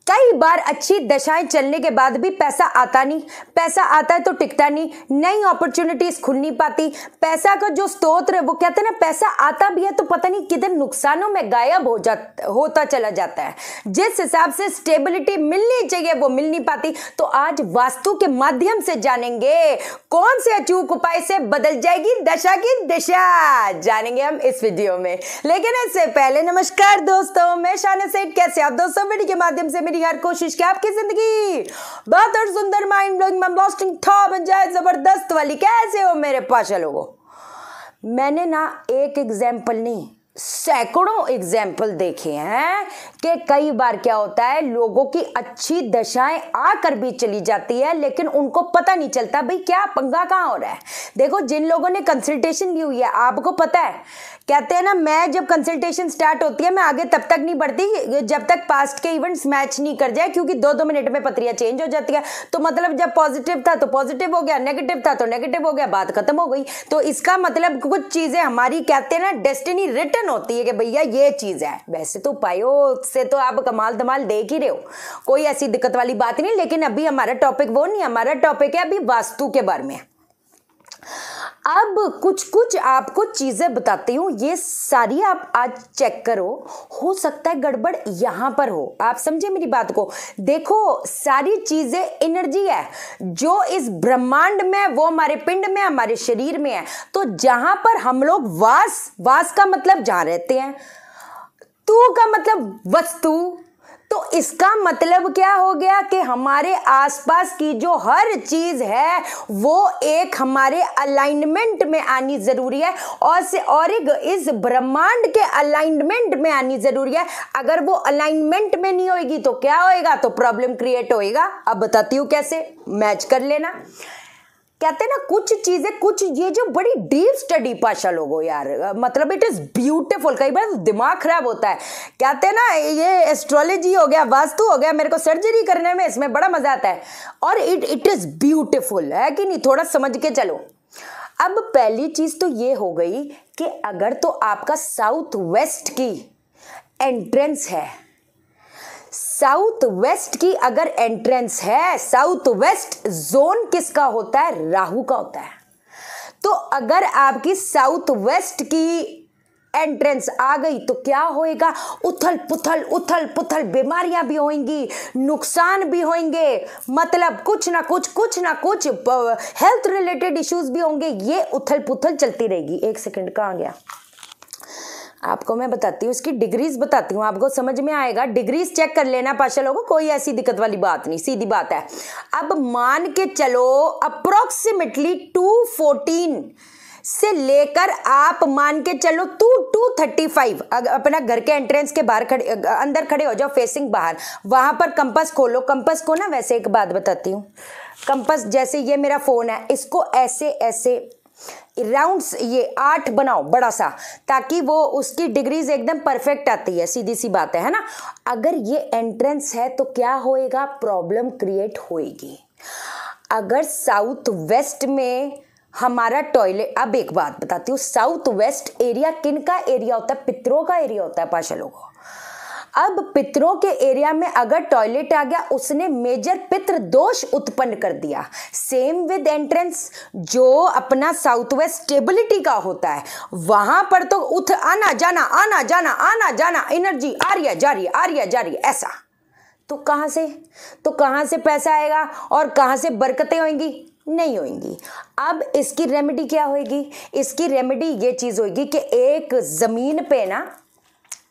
कई बार अच्छी दशाएं चलने के बाद भी पैसा आता नहीं, पैसा आता है तो टिकता नहीं, नई अपॉर्चुनिटीज खुल नहीं पाती। पैसा का जो स्तोत्र है वो कहते हैं ना, पैसा आता भी है तो पता नहीं किधर नुकसानों में गायब होता चला जाता है। जिस हिसाब से स्टेबिलिटी मिलनी चाहिए वो मिल नहीं पाती। तो आज वास्तु के माध्यम से जानेंगे कौन से अचूक उपाय से बदल जाएगी दशा की दिशा, जानेंगे हम इस वीडियो में। लेकिन इससे पहले नमस्कार दोस्तों, मैं शाना सेठ। कैसे आप दोस्तों? वीडियो के माध्यम से मेरी हर कोशिश कि आपकी जिंदगी बेहतर, सुंदर, माइंड ब्लोइंग, ब्लास्टिंग था बन जाए, जबरदस्त वाली। कैसे हो मेरे पाशा लोगों? मैंने ना एक एग्जाम्पल नहीं, सैकड़ों एग्जाम्पल देखे हैं कि कई बार क्या होता है, लोगों की अच्छी दशाएं आकर भी चली जाती है लेकिन उनको पता नहीं चलता भाई क्या पंगा कहाँ हो रहा है। देखो, जिन लोगों ने कंसल्टेशन ली हुई है, आपको पता है, कहते हैं ना, मैं जब कंसल्टेशन स्टार्ट होती है मैं आगे तब तक नहीं बढ़ती जब तक पास्ट के इवेंट्स मैच नहीं कर जाए, क्योंकि 2-2 मिनट में पत्रियां चेंज हो जाती है। तो मतलब जब पॉजिटिव था तो पॉजिटिव हो गया, नेगेटिव था तो नेगेटिव हो गया, बात खत्म हो गई। तो इसका मतलब कुछ चीजें हमारी, कहते हैं ना, डेस्टिनी रिटन होती है कि भैया ये चीज है। वैसे तो उपायों से तो आप कमाल धमाल देख ही रहे हो, कोई ऐसी दिक्कत वाली बात नहीं। लेकिन अभी हमारा टॉपिक वो नहीं, हमारा टॉपिक है अभी वास्तु के बारे में। अब कुछ आपको चीजें बताती हूँ, ये सारी आप आज चेक करो। हो सकता है गड़बड़ यहां पर हो, आप समझे मेरी बात को। देखो, सारी चीजें एनर्जी है जो इस ब्रह्मांड में, वो हमारे पिंड में, हमारे शरीर में है। तो जहां पर हम लोग वास का मतलब जहां रहते हैं, तू का मतलब वस्तु, तो इसका मतलब क्या हो गया कि हमारे आसपास की जो हर चीज है वो एक हमारे अलाइनमेंट में आनी जरूरी है, और एक इस ब्रह्मांड के अलाइनमेंट में आनी जरूरी है। अगर वो अलाइनमेंट में नहीं होगी तो क्या होएगा? तो प्रॉब्लम क्रिएट होएगा। अब बताती हूँ कैसे, मैच कर लेना। कहते हैं ना, कुछ चीजें, कुछ ये जो बड़ी डीप स्टडी पाशा लोगों यार, मतलब इट इज ब्यूटीफुल। कई बार दिमाग खराब होता है। कहते हैं ना, ये एस्ट्रोलॉजी हो गया, वास्तु हो गया, मेरे को सर्जरी करने में इसमें बड़ा मजा आता है, और इट इज ब्यूटीफुल है कि नहीं? थोड़ा समझ के चलो। अब पहली चीज तो ये हो गई कि अगर तो आपका साउथ वेस्ट की एंट्रेंस है, साउथ वेस्ट की अगर एंट्रेंस है, साउथ वेस्ट जोन किसका होता है? राहु का होता है। तो अगर आपकी साउथ वेस्ट की एंट्रेंस आ गई तो क्या होएगा? उथल पुथल बीमारियां भी होंगी, नुकसान भी होंगे, मतलब कुछ ना कुछ हेल्थ रिलेटेड इश्यूज भी होंगे। ये उथल पुथल चलती रहेगी। एक सेकंड, कहाँ गया? आपको मैं बताती हूँ, इसकी डिग्रीज बताती हूँ, आपको समझ में आएगा। डिग्रीज चेक कर लेना पाशा लोगों, कोई ऐसी दिक्कत वाली बात नहीं, सीधी बात है। अब मान के चलो अप्रोक्सीमेटली 214 से लेकर आप मान के चलो 235, अपना घर के एंट्रेंस के बाहर अंदर खड़े हो जाओ, फेसिंग बाहर, वहां पर कंपास खोलो। कंपास को ना, वैसे एक बात बताती हूँ, कंपास जैसे ये मेरा फोन है, इसको ऐसे राउंड्स ये 8 बनाओ बड़ा सा, ताकि वो उसकी डिग्रीज एकदम परफेक्ट आती है। सीधी सी बात है ना? अगर ये एंट्रेंस है तो क्या होएगा? प्रॉब्लम क्रिएट होएगी। अगर साउथ वेस्ट में हमारा टॉयलेट, अब एक बात बताती हूँ, साउथ वेस्ट एरिया किन का एरिया होता है? पितरों का एरिया होता है पाशा लोगों। अब पितरों के एरिया में अगर टॉयलेट आ गया, उसने मेजर पितृ दोष उत्पन्न कर दिया। सेम विद एंट्रेंस, जो अपना साउथ वेस्ट स्टेबिलिटी का होता है, वहां पर तो आना जाना एनर्जी आ रही है जा रही है ऐसा। तो कहां से पैसा आएगा और कहां से बरकतें होंगी? नहीं होंगी। अब इसकी रेमेडी क्या होगी? इसकी रेमेडी ये चीज होगी कि एक जमीन पे ना,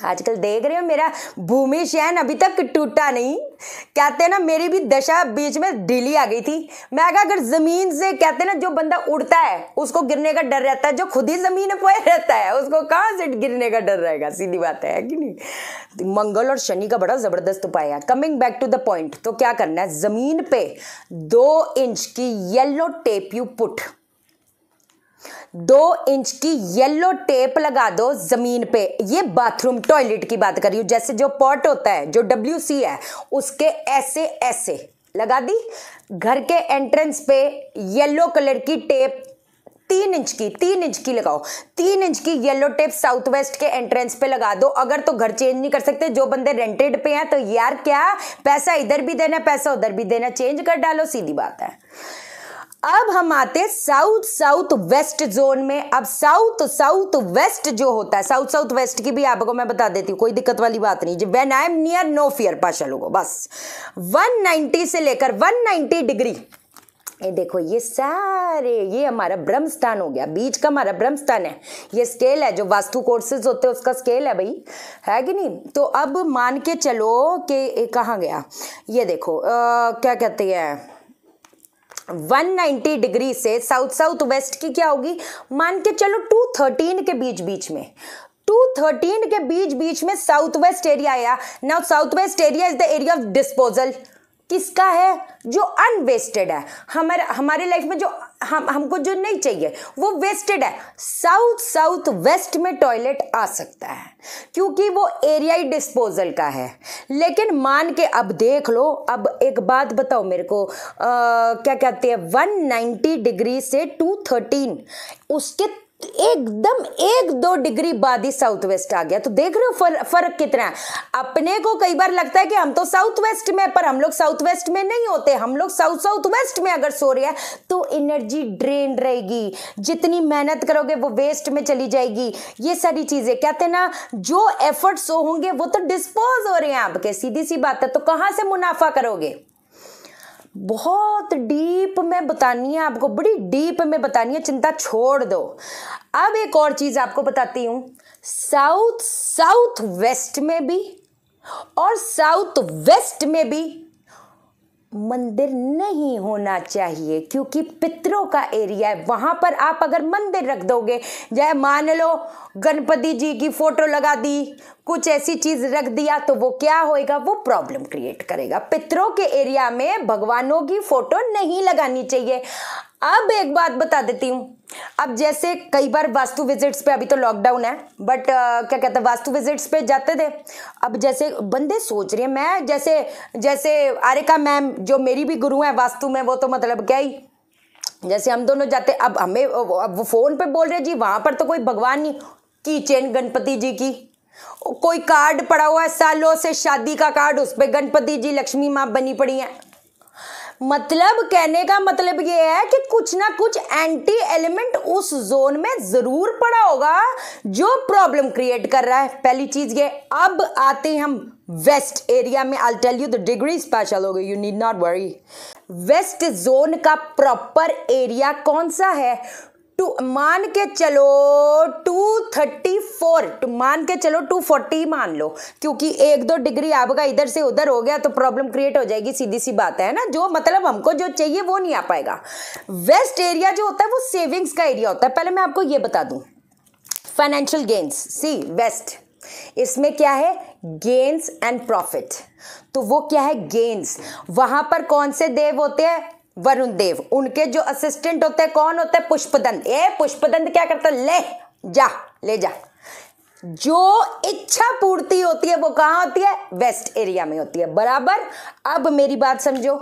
आजकल देख रहे हो मेरा भूमि शयन अभी तक टूटा नहीं। कहते हैं ना, मेरी भी दशा बीच में ढीली आ गई थी। मैं कहा, अगर जमीन से, कहते हैं ना, जो बंदा उड़ता है उसको गिरने का डर रहता है, जो खुद ही जमीन पे रहता है उसको कहां से गिरने का डर रहेगा? सीधी बात है कि नहीं? मंगल और शनि का बड़ा जबरदस्त उपाय है। Coming back to the point, तो क्या करना है? जमीन पे 2 इंच की yellow tape you put, 2 inch की येलो टेप लगा दो जमीन पे। ये बाथरूम टॉयलेट की बात कर रही हूं। जैसे जो पॉट होता है, जो WC है, उसके ऐसे लगा दी। घर के एंट्रेंस पे येलो कलर की टेप 3 इंच की लगाओ। 3 इंच की येलो टेप साउथ वेस्ट के एंट्रेंस पे लगा दो। अगर तो घर चेंज नहीं कर सकते, जो बंदे रेंटेड पे हैं, तो यार क्या पैसा इधर भी देना पैसा उधर भी देना, चेंज कर डालो, सीधी बात है। अब हम आते साउथ वेस्ट जोन में। अब साउथ वेस्ट जो होता है, साउथ वेस्ट की भी आपको मैं बता देती हूँ, कोई दिक्कत वाली बात नहीं। When I am near no fear पाशा लोगों, बस 190 से लेकर 190 डिग्री, ये देखो ये सारे, ये हमारा ब्रह्मस्थान हो गया, बीच का हमारा ब्रह्मस्थान है। ये स्केल है जो वास्तु कोर्सेज होते हैं उसका स्केल है भाई, है कि नहीं। तो अब मान के चलो कि कहाँ गया, ये देखो क्या कहते हैं 190 डिग्री से साउथ वेस्ट की क्या होगी, मान के चलो 213 के बीच में, 213 के बीच में साउथ वेस्ट एरिया आया। Now south west area is the area of disposal. किसका है, जो अनवेस्टेड है, हमारे लाइफ में जो हमको जो नहीं चाहिए वो वेस्टेड है। साउथ वेस्ट में टॉयलेट आ सकता है क्योंकि वो एरिया ही डिस्पोजल का है। लेकिन मान के अब देख लो, अब एक बात बताओ मेरे को, क्या कहते हैं 190 डिग्री से 213, उसके एकदम 1-2 डिग्री बाद ही साउथ वेस्ट आ गया। तो देख रहे हो फर्क कितना है। अपने को कई बार लगता है कि हम तो साउथ वेस्ट में, पर हम लोग साउथ वेस्ट में नहीं होते। हम लोग साउथ वेस्ट में अगर सो रहे हैं तो एनर्जी ड्रेन रहेगी, जितनी मेहनत करोगे वो वेस्ट में चली जाएगी। ये सारी चीजें कहते हैं ना, जो एफर्ट्स होंगे वो तो डिस्पोज हो रहे हैं आपके, सीधी सी बात है। तो कहां से मुनाफा करोगे। बहुत डीप में बतानी है आपको, बड़ी डीप में बतानी है, चिंता छोड़ दो। अब एक और चीज आपको बताती हूं, साउथ वेस्ट में भी और साउथ वेस्ट में भी मंदिर नहीं होना चाहिए क्योंकि पितरों का एरिया है। वहां पर आप अगर मंदिर रख दोगे, चाहे मान लो गणपति जी की फोटो लगा दी, कुछ ऐसी चीज रख दिया, तो वो क्या होएगा, वो प्रॉब्लम क्रिएट करेगा। पितरों के एरिया में भगवानों की फोटो नहीं लगानी चाहिए। अब एक बात बता देती हूँ, अब जैसे कई बार वास्तु विजिट्स पे, अभी तो लॉकडाउन है, बट क्या कहते हैं वास्तु विजिट्स पे जाते थे। अब जैसे बंदे सोच रहे हैं, मैं जैसे आरिका मैम जो मेरी भी गुरु है वास्तु में, वो तो मतलब क्या ही, जैसे हम दोनों जाते, अब हमें अब वो फोन पे बोल रहे जी वहां पर तो कोई भगवान नहीं, की चेन गणपति जी की, कोई कार्ड पड़ा हुआ है सालों से, शादी का कार्ड, उस पे गणपति जी लक्ष्मी माँ बनी पड़ी है। मतलब कहने का मतलब ये है कि कुछ ना कुछ एंटी एलिमेंट उस जोन में जरूर पड़ा होगा जो प्रॉब्लम क्रिएट कर रहा है। पहली चीज ये। अब आते हैं हम वेस्ट एरिया में। I tell you the degree special हो गई, you need not worry. West zone का प्रॉपर एरिया कौन सा है, मान के चलो 234, मान के चलो 240 मान लो, क्योंकि 1-2 डिग्री आपका इधर से उधर हो गया तो प्रॉब्लम क्रिएट हो जाएगी, सीधी सी बात है ना। जो मतलब हमको जो चाहिए वो नहीं आ पाएगा। वेस्ट एरिया जो होता है वो सेविंग्स का एरिया होता है। पहले मैं आपको ये बता दूं, फाइनेंशियल गेन्स, सी वेस्ट, इसमें क्या है, गेन्स एंड प्रॉफिट। तो वो क्या है, गेन्स। वहां पर कौन से देव होते हैं, वरुण देव। उनके जो असिस्टेंट होते हैं कौन होते हैं, पुष्पदंत। पुष्पदंत क्या करता है, ले जा। जो इच्छा पूर्ति होती है वो कहां होती है, वेस्ट एरिया में होती है, बराबर। अब मेरी बात समझो,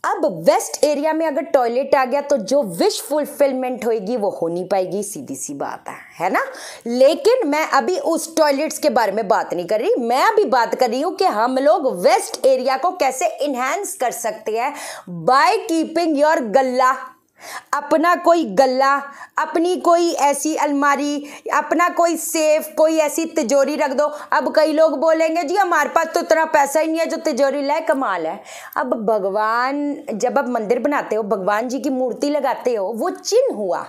अब वेस्ट एरिया में अगर टॉयलेट आ गया तो जो विश फुलफिलमेंट होगी वो हो नहीं पाएगी, सीधी सी बात है ना। लेकिन मैं अभी उस टॉयलेट्स के बारे में बात नहीं कर रही, मैं अभी बात कर रही हूं कि हम लोग वेस्ट एरिया को कैसे इनहैंस कर सकते हैं बाय कीपिंग योर गल्ला, अपना कोई गल्ला, अपनी कोई ऐसी अलमारी, अपना कोई सेफ, कोई ऐसी तिजोरी रख दो। अब कई लोग बोलेंगे जी हमारे पास तो इतना पैसा ही नहीं है जो तिजोरी लाए, कमाल है। अब भगवान, जब आप मंदिर बनाते हो, भगवान जी की मूर्ति लगाते हो, वो चिन्ह हुआ।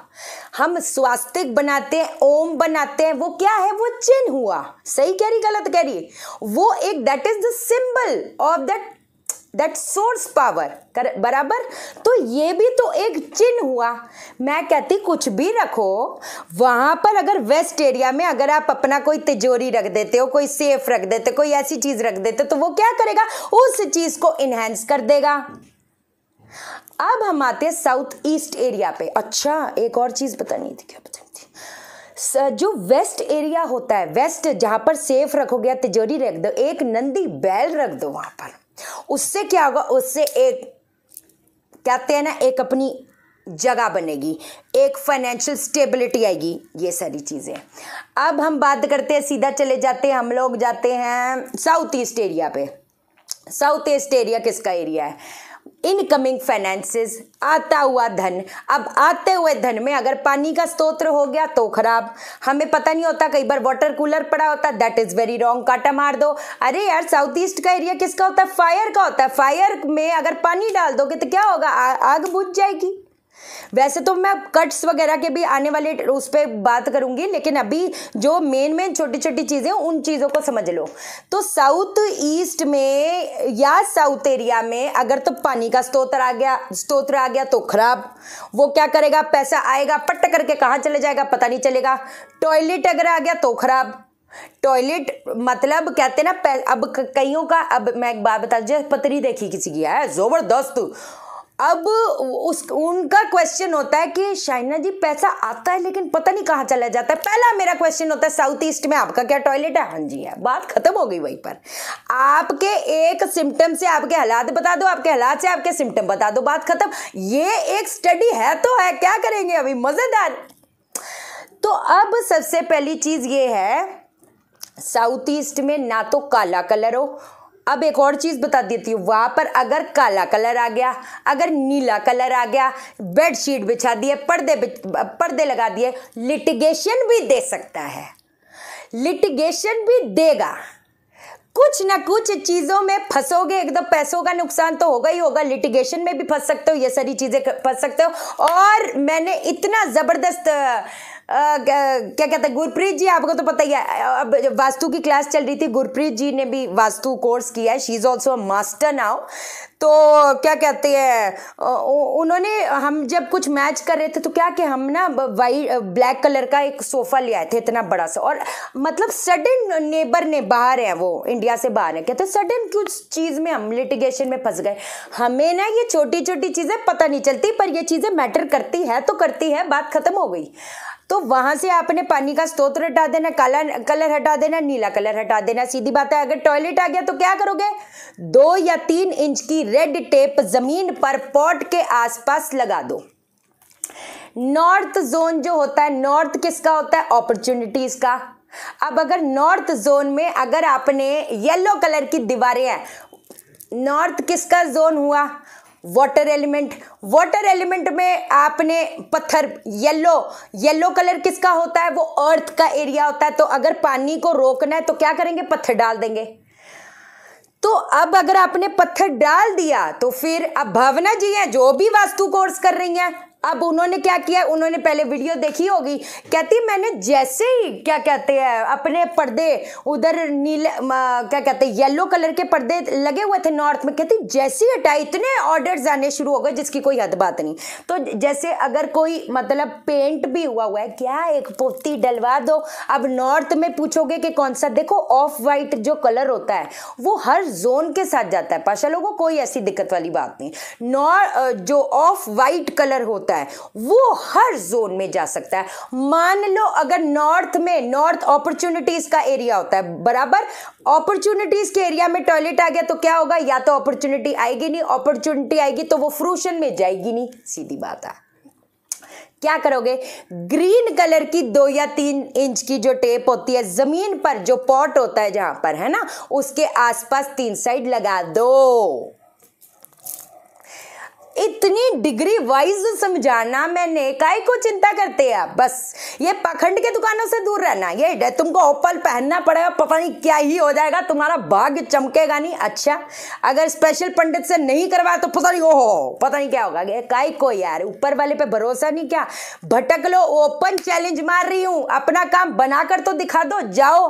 हम स्वास्तिक बनाते हैं, ओम बनाते हैं, वो क्या है, वो चिन्ह हुआ। सही कह रही गलत कह रही, वो एक that is the symbol of that source power, बराबर। तो ये भी तो एक चिन्ह हुआ। मैं कहती कुछ भी रखो वहां पर, अगर वेस्ट एरिया में अगर आप अपना कोई तिजोरी रख देते हो, कोई सेफ रख देते, कोई ऐसी चीज रख देते, तो वो क्या करेगा, उस चीज को इनहैंस कर देगा। अब हम आते हैं साउथ ईस्ट एरिया पे। अच्छा, एक और चीज बतानी थी, क्या बतानी थी, जो वेस्ट एरिया होता है, वेस्ट जहां पर सेफ रखोगे, तिजोरी रख दो, एक नंदी बैल रख दो वहां पर। उससे क्या होगा, उससे एक कहते हैं ना, एक अपनी जगह बनेगी, एक फाइनेंशियल स्टेबिलिटी आएगी, ये सारी चीज़ें। अब हम बात करते हैं, सीधा चले जाते हैं, हम लोग जाते हैं साउथ ईस्ट एरिया पे। साउथ ईस्ट एरिया किसका एरिया है? इनकमिंग फाइनेंसेस, आता हुआ धन। अब आते हुए धन में अगर पानी का स्तोत्र हो गया तो खराब, हमें पता नहीं होता, कई बार वाटर कूलर पड़ा होता है, दैट इज वेरी रॉन्ग, काटा मार दो। अरे यार, साउथ ईस्ट का एरिया किसका होता है? फायर का होता है। फायर में अगर पानी डाल दोगे तो क्या होगा? आग बुझ जाएगी। वैसे तो मैं कट्स वगैरह के भी आने वाले उस पर बात करूंगी, लेकिन अभी जो मेन छोटी छोटी चीजें उन चीजों को समझ लो। तो साउथ ईस्ट में या साउथ एरिया में अगर तो पानी का स्रोत आ गया तो खराब। वो क्या करेगा? पैसा आएगा, पट करके कहाँ चले जाएगा पता नहीं चलेगा। टॉयलेट अगर आ गया तो खराब। टॉयलेट मतलब कहते हैं ना, अब कईयों का, अब मैं एक बात बता दूं, पतरी देखी किसी की है जबरदस्त। अब उनका क्वेश्चन होता है कि शाइना जी पैसा आता है लेकिन पता नहीं कहाँ चला जाता है। पहला मेरा क्वेश्चन होता है, साउथ ईस्ट में आपका क्या टॉयलेट है? हाँ जी है, बात खत्म हो गई वहीं पर। आपके एक सिम्टम से आपके हालात बता दो, आपके हालात से आपके सिम्टम बता दो, बात खत्म। ये एक स्टडी है तो है, क्या करेंगे अभी, मजेदार। तो अब सबसे पहली चीज ये है, साउथ ईस्ट में ना तो काला कलर हो। अब एक और चीज बता देती हूँ, वहां पर अगर काला कलर आ गया, अगर नीला कलर आ गया, बेडशीट बिछा दिए, पर्दे लगा दिए, लिटिगेशन भी दे सकता है, लिटिगेशन भी देगा। कुछ ना कुछ चीजों में फंसोगे, एकदम पैसों का नुकसान तो होगा ही होगा, लिटिगेशन में भी फंस सकते हो, ये सारी चीजें फंस सकते हो। और मैंने इतना जबरदस्त क्या कहते हैं, गुरप्रीत जी, आपको तो पता ही है, अब वास्तु की क्लास चल रही थी, गुरप्रीत जी ने भी वास्तु कोर्स किया है, she is also a master now. तो क्या कहते हैं, उन्होंने, हम जब कुछ मैच कर रहे थे तो क्या कि हम ना ब्लैक कलर का एक सोफा ले आए थे, इतना बड़ा सा, और मतलब सडन नेबर ने, बाहर है वो, इंडिया से बाहर है, कहते सडन कुछ चीज में हम लिटिगेशन में फंस गए। हमें ना ये छोटी छोटी चीजें पता नहीं चलती, पर ये चीजें मैटर करती है तो करती है, बात खत्म हो गई। तो वहां से आपने पानी का स्रोत हटा देना, काला कलर हटा देना, नीला कलर हटा देना, सीधी बात है। अगर टॉयलेट आ गया तो क्या करोगे? 2 या 3 इंच की रेड टेप जमीन पर पॉट के आसपास लगा दो। नॉर्थ जोन जो होता है, नॉर्थ किसका होता है? अपॉर्चुनिटीज का। अब अगर नॉर्थ जोन में अगर आपने येलो कलर की दीवारें हैं, नॉर्थ किसका जोन हुआ? Water element. वाटर एलिमेंट में आपने पत्थर, येलो कलर किसका होता है? वो अर्थ का एरिया होता है। तो अगर पानी को रोकना है तो क्या करेंगे? पत्थर डाल देंगे। तो अब अगर आपने पत्थर डाल दिया तो फिर, अब भावना जी हैं जो भी वास्तु कोर्स कर रही हैं, अब उन्होंने क्या किया, उन्होंने पहले वीडियो देखी होगी, कहती मैंने जैसे ही क्या कहते हैं अपने पर्दे उधर नीले क्या कहते हैं येलो कलर के पर्दे लगे हुए थे नॉर्थ में, कहती जैसे ही हटाए इतने ऑर्डर्स आने शुरू हो गए जिसकी कोई हद बात नहीं। तो जैसे अगर कोई मतलब पेंट भी हुआ है, क्या एक पुट्टी डलवा दो। अब नॉर्थ में पूछोगे कि कौन सा, देखो ऑफ वाइट जो कलर होता है वो हर जोन के साथ जाता है, पाशा लोगों कोई ऐसी दिक्कत वाली बात नहीं। जो ऑफ वाइट कलर होता है वो हर जोन में जा सकता है। मान लो अगर नॉर्थ में, नॉर्थ अपॉर्चुनिटीज का एरिया होता है, बराबर अपॉर्चुनिटीज के एरिया में टॉयलेट आ गया तो क्या होगा? या तो अपॉर्चुनिटी आएगी नहीं, अपॉर्चुनिटी आएगी तो वो फ्रूशन में जाएगी नहीं, सीधी बात है। क्या करोगे? ग्रीन कलर की 2 या 3 इंच की जो टेप होती है जमीन पर, जो पॉट होता है जहां पर है ना, उसके आसपास 3 साइड लगा दो। इतनी डिग्री वाइज समझाना मैंने, काहे को चिंता करते हैं आप? बस ये पाखंड के दुकानों से दूर रहना, ये तुमको ओपल पहनना पड़ेगा, पता नहीं क्या ही हो जाएगा, तुम्हारा भाग्य चमकेगा नहीं। अच्छा, अगर स्पेशल पंडित से नहीं करवाया तो पता नहीं, ओहो पता नहीं क्या होगा। काहे को यार, ऊपर वाले पे भरोसा नहीं क्या? भटक लो, ओपन चैलेंज मार रही हूं, अपना काम बनाकर तो दिखा दो। जाओ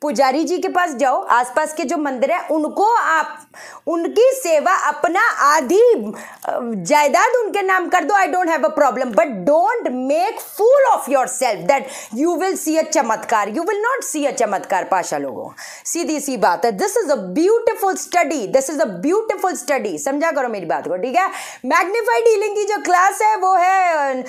पुजारी जी के पास जाओ, आसपास के जो मंदिर है उनको आप उनकी सेवा, अपना आधी जायदाद उनके नाम कर दो, I don't have a problem, but don't make fool of yourself that you will see a चमत्कार। You will not see a चमत्कार पाशा लोगों, सीधी सी बात है। This is a beautiful study, this is a beautiful study, समझा करो मेरी बात को, ठीक है। मैग्नीफाइड हीलिंग की जो क्लास है वो है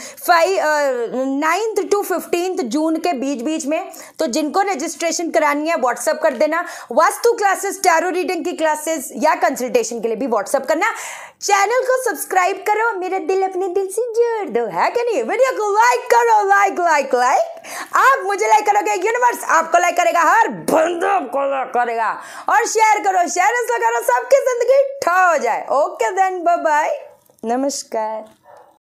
9th to 15th जून के बीच में। तो जिनको रजिस्ट्रेशन करानी है व्हाट्सएप कर देना। वास्तु क्लासेस, टैरो रीडिंग की क्लासेस या कंसल्टेशन के लिए भी व्हाट्सएप करना। चैनल को सब्सक्राइब सब्सक्राइब करो, मेरा दिल अपने दिल से जोड़ दो, है कि नहीं? वीडियो को लाइक करो, लाइक लाइक लाइक। आप मुझे लाइक करोगे, यूनिवर्स आपको लाइक करेगा, हर बंदा को लाइक करेगा। और शेयर करो, शेयर करो, सबकी जिंदगी ठा हो जाए। ओके देन, बाय बाय, नमस्कार।